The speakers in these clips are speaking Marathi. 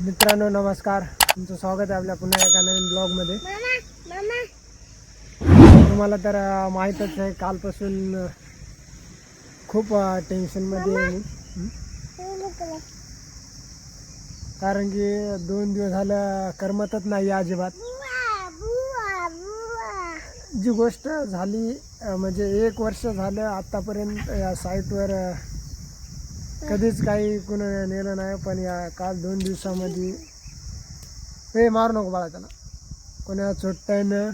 मित्रांनो नमस्कार, तुमचं स्वागत आहे आपल्या पुन्हा एका नवीन ब्लॉगमध्ये. तुम्हाला तर माहीतच आहे, कालपासून खूप टेन्शनमध्ये आहे मी. कारण की 2 दिवस झालं करमतच नाही अजिबात. जी गोष्ट झाली म्हणजे 1 वर्ष झालं आत्तापर्यंत या साईटवर कधीच काही कोणी नेलं नाही, पण या काल 2 दिवसामध्ये हे मारू नको बाळा त्याला, कोणा चोट्ट्यानं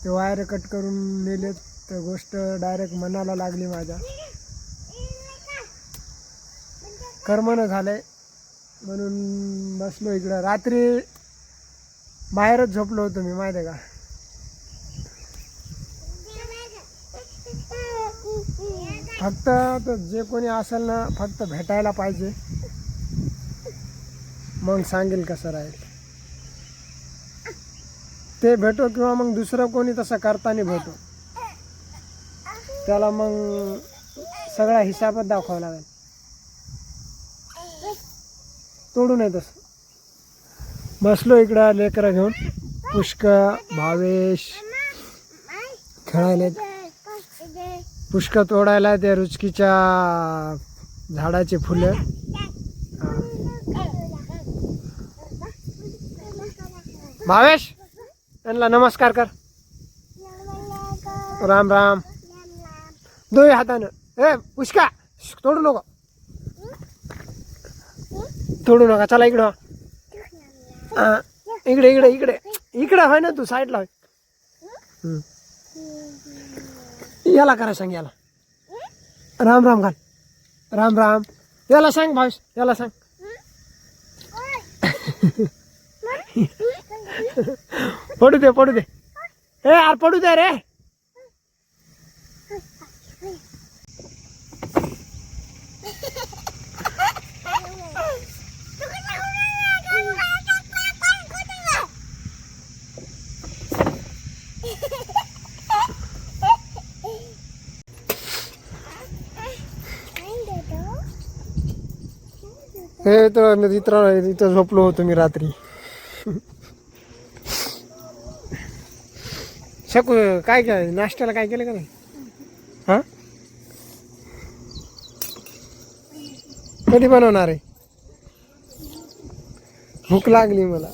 ते वायर कट करून नेले. तर गोष्ट डायरेक्ट मनाला लागली माझ्या, कर्मनं झालंय म्हणून बसलो इकडं. रात्री बाहेरच झोपलो होतो मी, माहिती आहे का. फक्त जे कोणी असेल ना, फक्त भेटायला पाहिजे, मग सांगेल कसं राहील ते. भेटो किंवा मग दुसरं कोणी तसं करताना भेटो, त्याला मग सगळा हिसाबच दाखवावा लागेल. तोडू नये तसं. बसलो इकडं लेकरं घेऊन, पुष्कर भावेश खेळायला, पुष्कर तोडायला ते रुचकीच्या झाडाचे फुलं. भावेश त्यांना नमस्कार कर, राम राम. दोन्ही हातानं. ए पुष्का, तोडू नको, तोडू नका. चला इकडं, इकडे इकडे इकडे इकडे होय ना, तू साईडला होय. याला करा सांग, याला राम राम घाल, राम राम. याला सांग भावेश, याला सांग. पडू दे पडू दे, ए यार पडू दे रे. हे तर इथं झोपलो होतो मी रात्री. शकू काय काय नाश्त्याला काय केलं का नाही? हा, कधी बनवणार आहे? भूक लागली मला.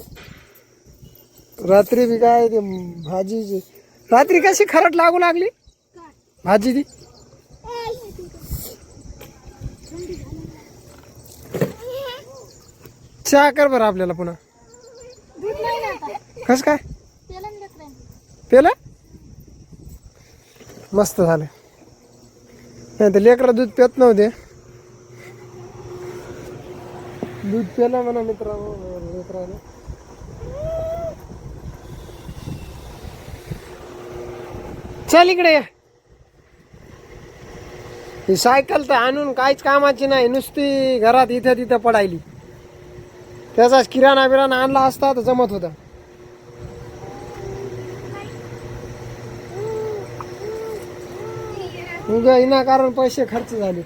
रात्री बी काय ते भाजी, रात्री कशी खरट लागू लागली भाजी ती. चहा कर बरं आपल्याला पुन्हा. कस काय पेला? मस्त झालं. नाही तर लेकरं दूध पित नव्हते, दूध पेलं म्हणा लेकराला. चल इकडे. ही सायकल तर आणून काहीच कामाची नाही, नुसती घरात इथं तिथं पडायली. त्याचाच किराणा बिराणा आणला असता तर जमत होता. विनाकारण पैसे खर्च झाले.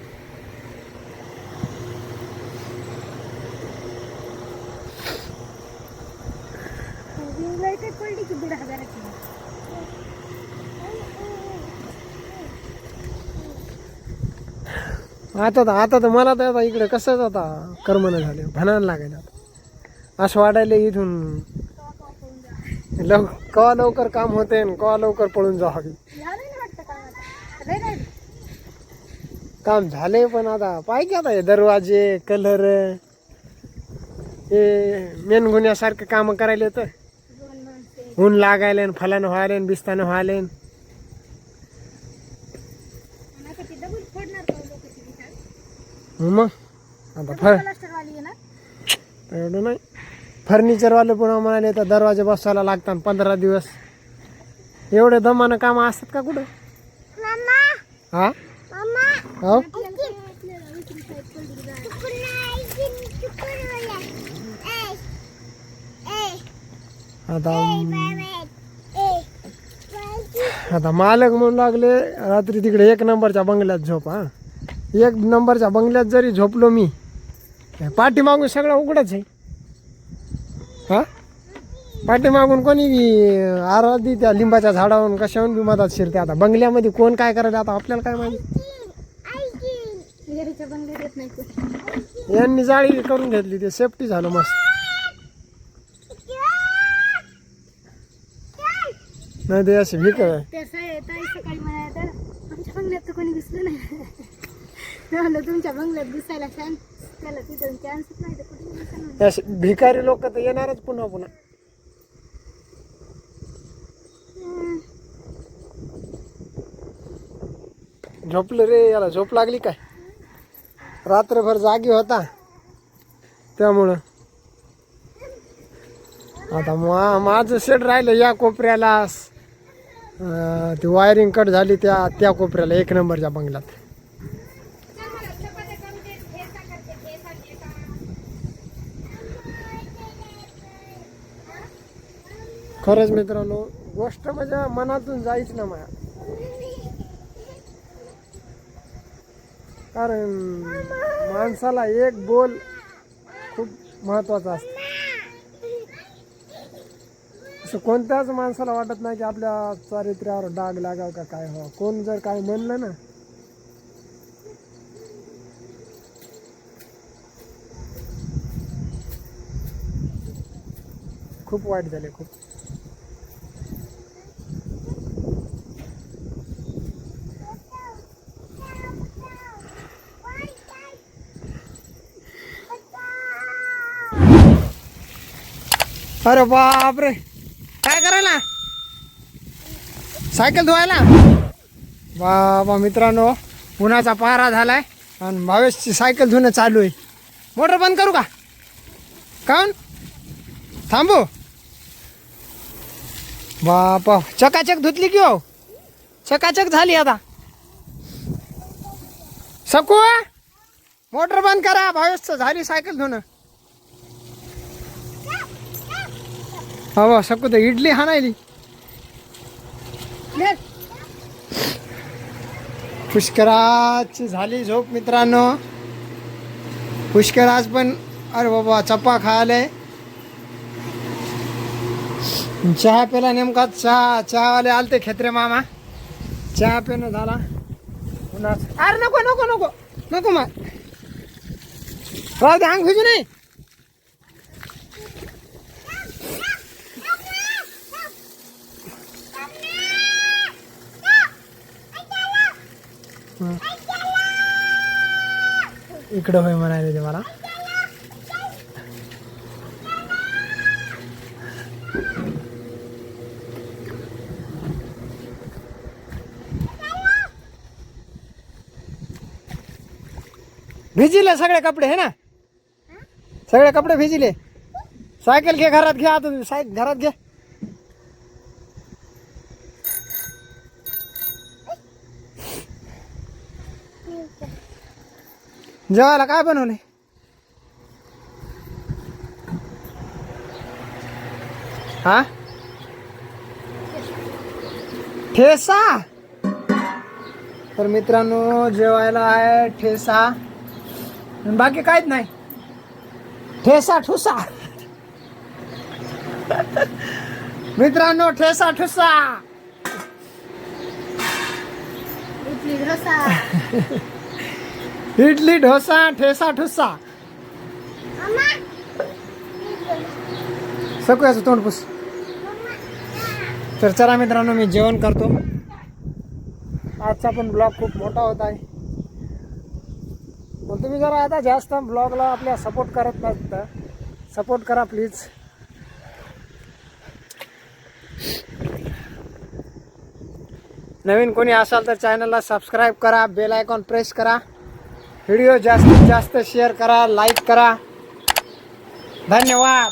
आता तर मला तर आता इकडे कसंच आता कर्मन झाले, भनान लागायला. असं वाटायला इथून कवा लवकर काम होते, कवा लवकर पळून जावं. काम झाले पण आता पाहिजे. आता हे दरवाजे कलर हे मेनगुन्यासारखं काम करायला तर ऊन लागायला, फलानं व्हायला, बिस्तानं व्हायला. मग आता एवढं नाही. फर्निचरवाले पुन्हा म्हणाले तर दरवाजे बसवायला लागतात 15 दिवस. एवढे दमानं काम असतात का कुठं? हा, हो. आता मालक म्हणू लागले रात्री तिकडे 1 नंबरच्या बंगल्यात झोप. हा, 1 नंबरच्या बंगल्यात जरी झोपलो मी, पाठीमागून सगळं उघडच आहे. हा पाठीमागून कोणी बी आराधी त्या लिंबाच्या झाडावरून कशाहून बी मधात शिरते. आता बंगल्यामध्ये कोण काय करायला आता आपल्याला काय माहिती. यांनी जाळी करून घेतली ते सेफ्टी झालं मस्त. नाही ते असे भीक सकाळी म्हणायला आमच्या बंगल्यात तर कोणी दिसलं नाही. तुमच्या बंगल्यात दिसायला त्याला तिथं चान्सच नाही तर कुठे असे भिकारी लोक तर येणारच पुन्हा पुन्हा. झोपलं रे, याला झोप लागली काय, रात्रभर जागी होता त्यामुळं. आता माझं शेड राहिलं या कोपऱ्याला, ती वायरिंग कट झाली त्या कोपऱ्याला 1 नंबरच्या बंगल्यात. खरंच मित्रांनो, गोष्ट माझ्या मनातून जायच ना माझ्या, कारण माणसाला एक बोल खूप महत्वाचा असतो. असं कोणत्याच माणसाला वाटत नाही की आपल्या चारित्र्यावर डाग लागाव का काय हो. कोण जर काय म्हणलं ना, खूप वाईट झाले खूप. अरे बापरे, काय करायला, सायकल धुवायला. बाबा मित्रांनो, उन्हाचा पारा झालाय आणि भावेशची सायकल धुणं चालू आहे. मोटर बंद करू का, काऊन थांबू. बापा चकाचक धुतली की हो, चकाचक झाली. आता सकू मोटर बंद करा, भावेशचं झाली सायकल धुणं. हो सकू तर इडली हाणायली. पुष्कराची झाली झोप मित्रांनो. पुष्कराज पण अरे बाबा चपा खायलाय. चहा पेला नेमका, चहावाले आलते खेत्रे मामा, चहा पेनं झाला. अरे नको नको नको नको मग राहू दे, अंग भिजू नाही. इकडं होय म्हणाले ते मला. भिजिले सगळे कपडे, हे ना सगळे कपडे भिजिले. सायकल घे घरात, घे आता सायकल घरात घे. जेवायला काय बनवले, हा ठेसा. तर मित्रांनो जेवायला आहे ठेसा, बाकी काहीच नाही. ठेसा ठुसा मित्रांनो, ठेसा ठुसा. इडली डोसा ठेसा ठुसा. सगळ्याचं तोंड पुस. तर चला मित्रांनो, मी जेवण करतो. आजचा पण ब्लॉग खूप मोठा होत आहे, पण तुम्ही जरा आता जास्त ब्लॉगला आपल्या सपोर्ट करत नसता, सपोर्ट करा प्लीज. नवीन कोणी असाल तर चॅनलला सबस्क्राईब करा, बेल आयकॉन प्रेस करा, व्हिडिओ जास्तीत जास्त शेअर करा, लाईक करा. धन्यवाद.